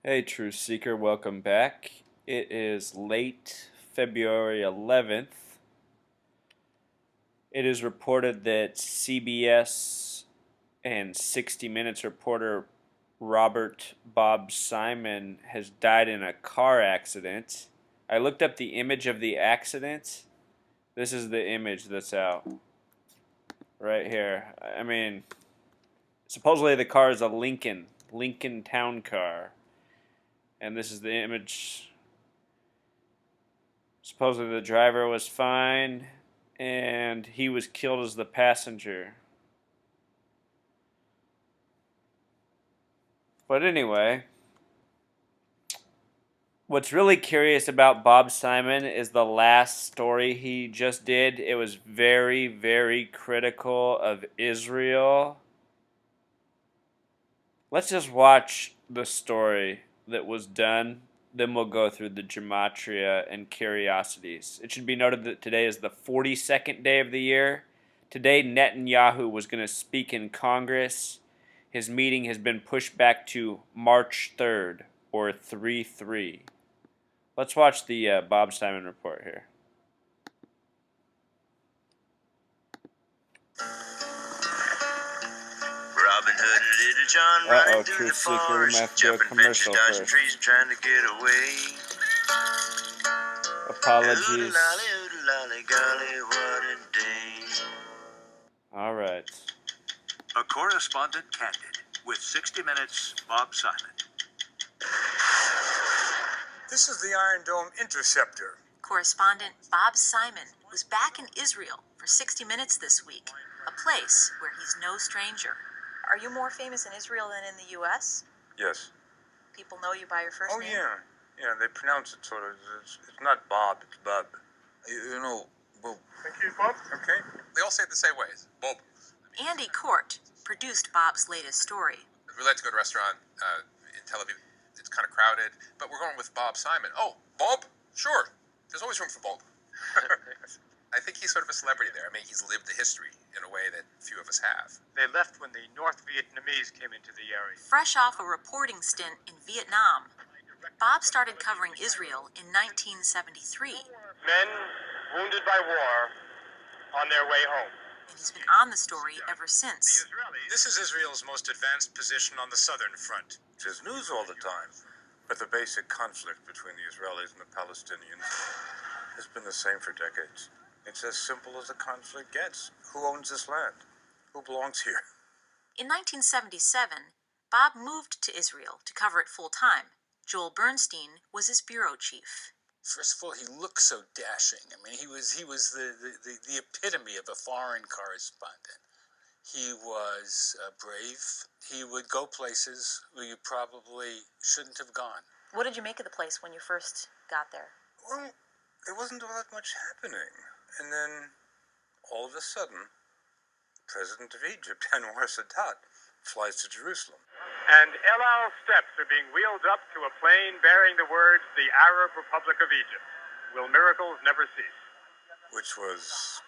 Hey, Truth Seeker, welcome back. It is late February 11th. It is reported that CBS and 60 Minutes reporter Robert Bob Simon has died in a car accident. I looked up the image of the accident. This is the image that's out right here. I mean, supposedly the car is a Lincoln Town car. And this is the image. Supposedly the driver was fine, and he was killed as the passenger. But anyway, what's really curious about Bob Simon is the last story he just did. It was very, very critical of Israel. Let's just watch the story that was done. Then we'll go through the gematria and curiosities. It should be noted that today is the 42nd day of the year. Today, Netanyahu was going to speak in Congress. His meeting has been pushed back to March 3rd, or 3-3. Let's watch the Bob Simon report here. Robin Hood and Little John running through the forest, jumping fences, dodging trees, and trying to get away. Apologies. Oodle-lolly, golly, what a day. All right. A correspondent candid with 60 Minutes Bob Simon. This is the Iron Dome Interceptor. Correspondent Bob Simon was back in Israel for 60 Minutes this week, a place where he's no stranger. Are you more famous in Israel than in the U.S.? Yes. People know you by your first name? Yeah, they pronounce it sort of. It's not Bob, it's Bub. Bob. Thank you, Bob. Okay. They all say it the same ways. Bob. Andy Court produced Bob's latest story. We like to go to a restaurant in Tel Aviv. It's kind of crowded, but we're going with Bob Simon. Oh, Bob? Sure. There's always room for Bob. I think he's sort of a celebrity there. I mean, he's lived the history in a way that few of us have. They left when the North Vietnamese came into the area. Fresh off a reporting stint in Vietnam, Bob started covering Israel in 1973. Men wounded by war on their way home. And he's been on the story ever since. This is Israel's most advanced position on the southern front. There's news all the time, but the basic conflict between the Israelis and the Palestinians has been the same for decades. It's as simple as a conflict gets. Who owns this land? Who belongs here? In 1977, Bob moved to Israel to cover it full-time. Joel Bernstein was his bureau chief. First of all, he looked so dashing. I mean, he was the epitome of a foreign correspondent. He was brave. He would go places where you probably shouldn't have gone. What did you make of the place when you first got there? Well, there wasn't all that much happening. And then, all of a sudden, the president of Egypt, Anwar Sadat, flies to Jerusalem. And El Al steps are being wheeled up to a plane bearing the words, "The Arab Republic of Egypt. Will miracles never cease?" Which was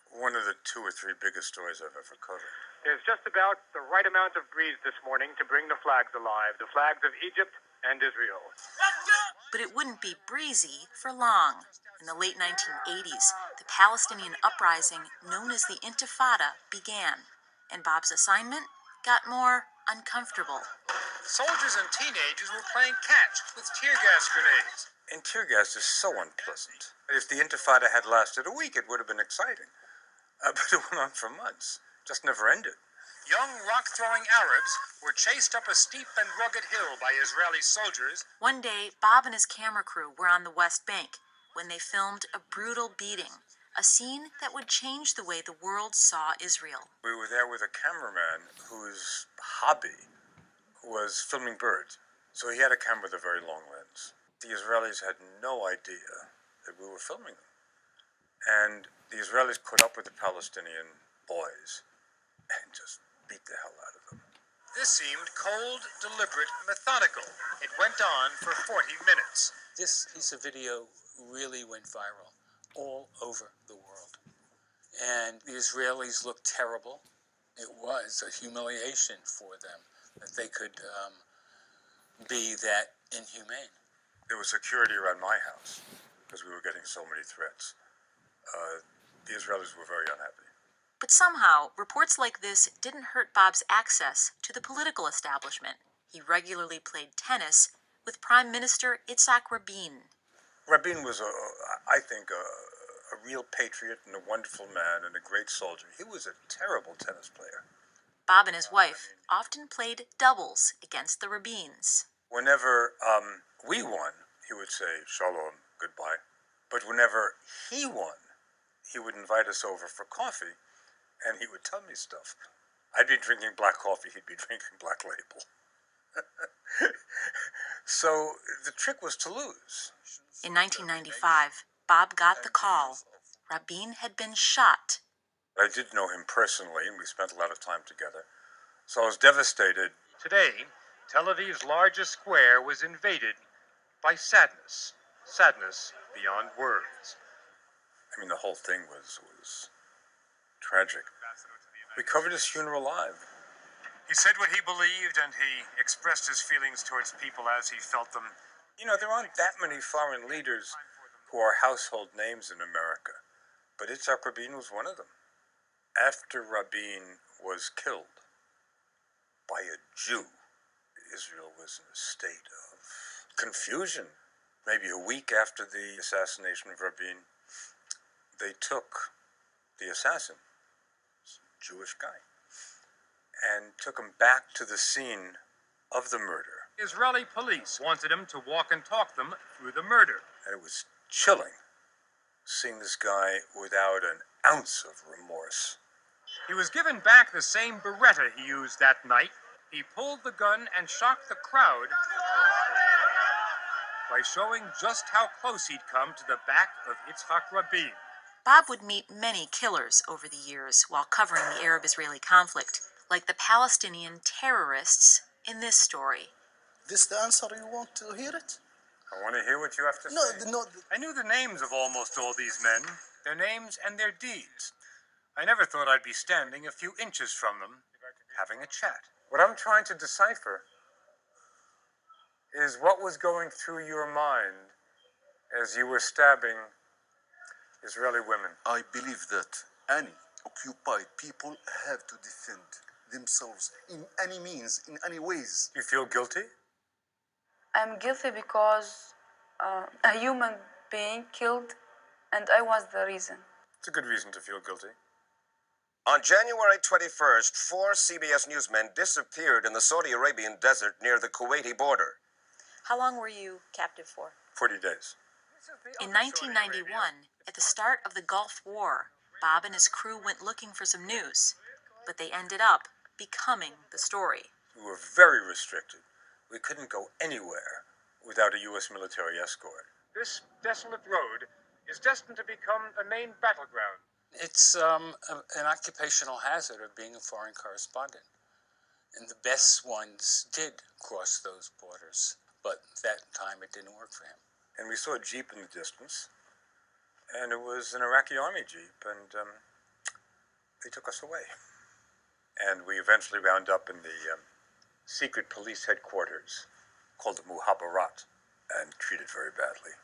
one of the 2 or 3 biggest stories I've ever covered. There's just about the right amount of breeze this morning to bring the flags alive, the flags of Egypt and Israel. But it wouldn't be breezy for long. In the late 1980s, the Palestinian uprising known as the Intifada began, and Bob's assignment got more uncomfortable. Soldiers and teenagers were playing catch with tear gas grenades. And tear gas is so unpleasant. If the Intifada had lasted a week, it would have been exciting. But it went on for months. Just never ended. Young rock-throwing Arabs were chased up a steep and rugged hill by Israeli soldiers. One day, Bob and his camera crew were on the West Bank when they filmed a brutal beating, a scene that would change the way the world saw Israel. We were there with a cameraman whose hobby was filming birds. So he had a camera with a very long lens. The Israelis had no idea that we were filming them. And the Israelis put up with the Palestinian boys and just beat the hell out of them. This seemed cold, deliberate, methodical. It went on for 40 minutes. This piece of video really went viral all over the world. And the Israelis looked terrible. It was a humiliation for them that they could be that inhumane. There was security around my house because we were getting so many threats. The Israelis were very unhappy. But somehow, reports like this didn't hurt Bob's access to the political establishment. He regularly played tennis with Prime Minister Yitzhak Rabin. Rabin was, I think, a real patriot and a wonderful man and a great soldier. He was a terrible tennis player. Bob and his wife often played doubles against the Rabins. Whenever we won, he would say, "Shalom, goodbye." But whenever he won, he would invite us over for coffee, and he would tell me stuff. I'd be drinking black coffee, he'd be drinking Black Label. So the trick was to lose. In 1995, Bob got the call. Rabin had been shot. I did know him personally, and we spent a lot of time together. So I was devastated. Today, Tel Aviv's largest square was invaded by sadness. Sadness beyond words. I mean, the whole thing was tragic. We covered his funeral live. He said what he believed, and he expressed his feelings towards people as he felt them. You know, there aren't that many foreign leaders who are household names in America, but Yitzhak Rabin was one of them. After Rabin was killed by a Jew, Israel was in a state of confusion. Maybe a week after the assassination of Rabin, they took the assassin, Jewish guy, and took him back to the scene of the murder. Israeli police wanted him to walk and talk them through the murder. And it was chilling seeing this guy without an ounce of remorse. He was given back the same Beretta he used that night. He pulled the gun and shocked the crowd by showing just how close he'd come to the back of Yitzhak Rabin. Bob would meet many killers over the years while covering the Arab-Israeli conflict, like the Palestinian terrorists in this story. This the answer you want to hear it? I want to hear what you have to say. I knew the names of almost all these men, their names and their deeds. I never thought I'd be standing a few inches from them, having a chat. What I'm trying to decipher is what was going through your mind as you were stabbing Israeli women. I believe that any occupied people have to defend themselves in any means, in any ways. You feel guilty? I'm guilty because a human being killed, and I was the reason. It's a good reason to feel guilty. On January 21st, 4 CBS newsmen disappeared in the Saudi Arabian desert near the Kuwaiti border. How long were you captive for? 40 days. In 1991, at the start of the Gulf War, Bob and his crew went looking for some news, but they ended up becoming the story. We were very restricted. We couldn't go anywhere without a U.S. military escort. This desolate road is destined to become a main battleground. It's an occupational hazard of being a foreign correspondent. And the best ones did cross those borders, but that time it didn't work for him. And we saw a Jeep in the distance, and it was an Iraqi army Jeep, and they took us away. And we eventually wound up in the secret police headquarters called the Muhabbarat, and treated very badly.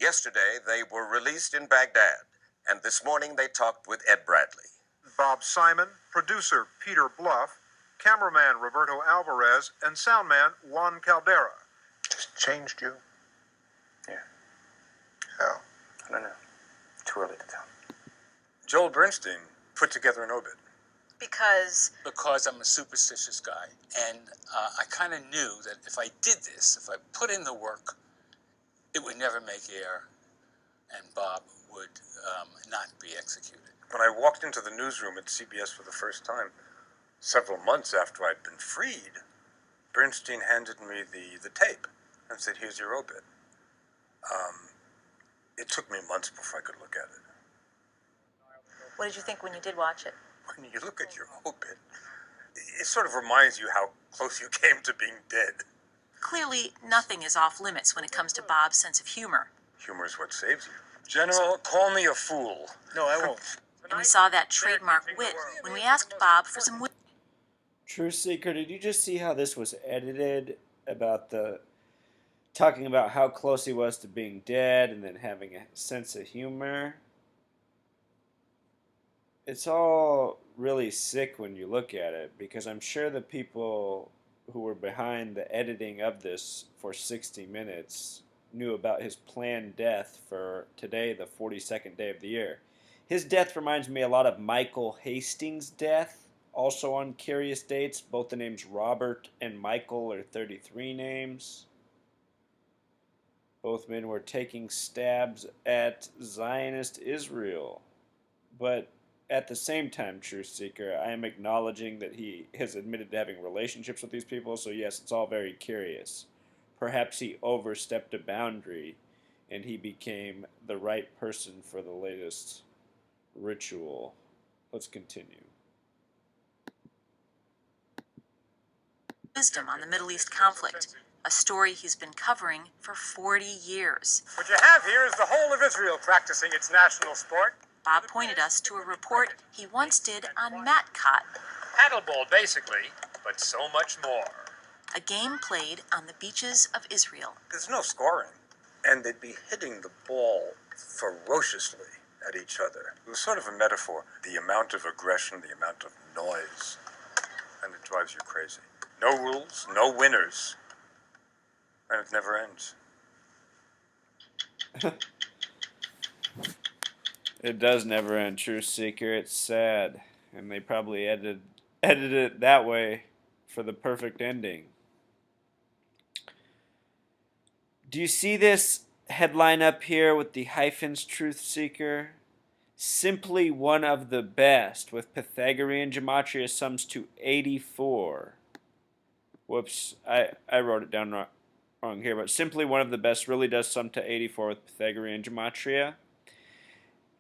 Yesterday, they were released in Baghdad, and this morning they talked with Ed Bradley. Bob Simon, producer Peter Bluff, cameraman Roberto Alvarez, and soundman Juan Caldera. Just changed you? Yeah. How? I don't know. Too early to tell. Joel Bernstein put together an obit. Because I'm a superstitious guy, and I kind of knew that if I did this, if I put in the work, it would never make air, and Bob would not be executed. When I walked into the newsroom at CBS for the first time, several months after I'd been freed, Bernstein handed me the tape and said, "Here's your obit." It took me months before I could look at it. what did you think when you did watch it? When you look at your obit, it sort of reminds you how close you came to being dead. Clearly, nothing is off limits when it comes to Bob's sense of humor. Humor is what saves you. General, call me a fool. No, I won't. And we saw that trademark wit when we asked Bob for some wit. True Seeker, did you just see how this was edited about the talking about how close he was to being dead and then having a sense of humor. It's all really sick when you look at it, because I'm sure the people who were behind the editing of this for 60 Minutes knew about his planned death for today, the 42nd day of the year. His death reminds me a lot of Michael Hastings' death, also on curious dates. Both the names Robert and Michael are 33 names. Both men were taking stabs at Zionist Israel. But at the same time, Truth Seeker, I am acknowledging that he has admitted to having relationships with these people, so yes, it's all very curious. Perhaps he overstepped a boundary and he became the right person for the latest ritual. Let's continue. Wisdom on the Middle East conflict, a story he's been covering for 40 years. What you have here is the whole of Israel practicing its national sport. Bob pointed us to a report he once did on Matcott, Paddleball, basically, but so much more. a game played on the beaches of Israel. There's no scoring. And they'd be hitting the ball ferociously at each other. It was sort of a metaphor. The amount of aggression, the amount of noise. And it drives you crazy. No rules, no winners. And it never ends. It does never end, Truth Seeker. It's sad. And they probably edited it that way for the perfect ending. Do you see this headline up here with the hyphens, Truth Seeker? Simply one of the best, with Pythagorean gematria sums to 84. Whoops, I wrote it down wrong here, but simply one of the best really does sum to 84 with Pythagorean gematria.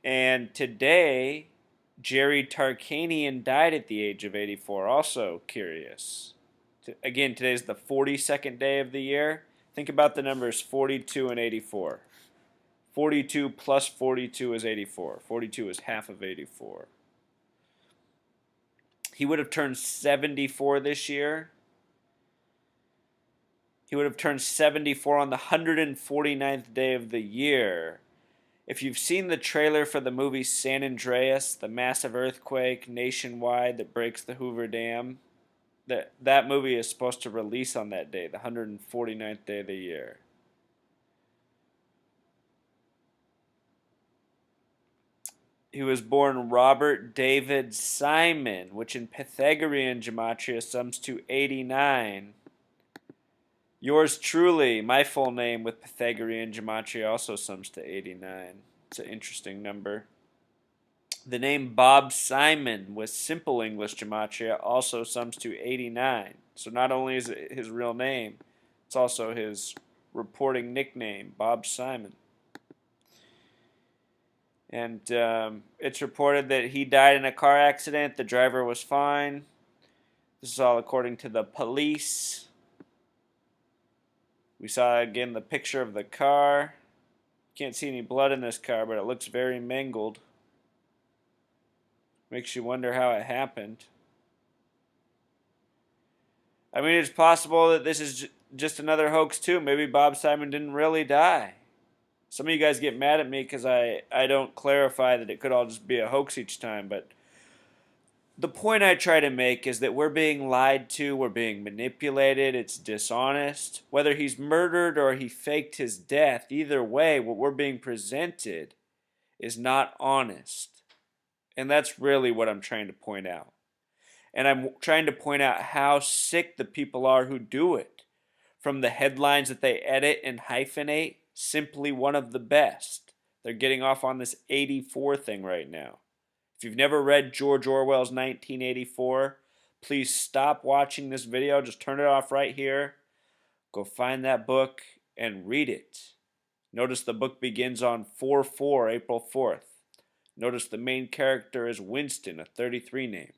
And today, Jerry Tarkanian died at the age of 84. Also curious. Again, today's the 42nd day of the year. Think about the numbers 42 and 84. 42 plus 42 is 84. 42 is half of 84. He would have turned 74 this year. He would have turned 74 on the 149th day of the year. If you've seen the trailer for the movie San Andreas, the massive earthquake nationwide that breaks the Hoover Dam, that movie is supposed to release on that day, the 149th day of the year. He was born Robert David Simon, which in Pythagorean gematria sums to 89. Yours truly, my full name with Pythagorean gematria also sums to 89. It's an interesting number. The name Bob Simon with simple English gematria also sums to 89. So not only is it his real name, it's also his reporting nickname, Bob Simon. And it's reported that he died in a car accident. The driver was fine. This is all according to the police. We saw again the picture of the car. Can't see any blood in this car, but it looks very mangled. Makes you wonder how it happened. I mean, it's possible that this is just another hoax too. Maybe Bob Simon didn't really die. Some of you guys get mad at me because I don't clarify that it could all just be a hoax each time, but the point I try to make is that we're being lied to, we're being manipulated, it's dishonest. Whether he's murdered or he faked his death, either way, what we're being presented is not honest. And that's really what I'm trying to point out. And I'm trying to point out how sick the people are who do it. From the headlines that they edit and hyphenate, simply one of the best. They're getting off on this 84 thing right now. If you've never read George Orwell's 1984, please stop watching this video. Just turn it off right here. Go find that book and read it. Notice the book begins on 4/4, April 4th. Notice the main character is Winston, a 33 name.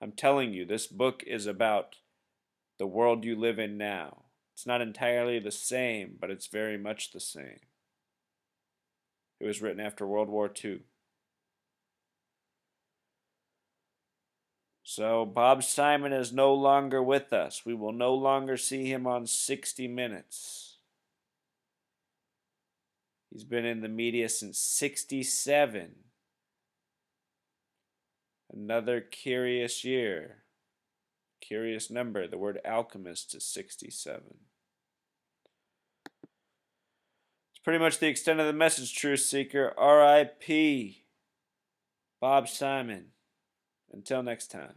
I'm telling you, this book is about the world you live in now. It's not entirely the same, but it's very much the same. It was written after World War II. So Bob Simon is no longer with us. We will no longer see him on 60 Minutes. He's been in the media since 67. Another curious year. Curious number. The word alchemist is 67. It's pretty much the extent of the message, Truth Seeker. R.I.P. Bob Simon. Until next time.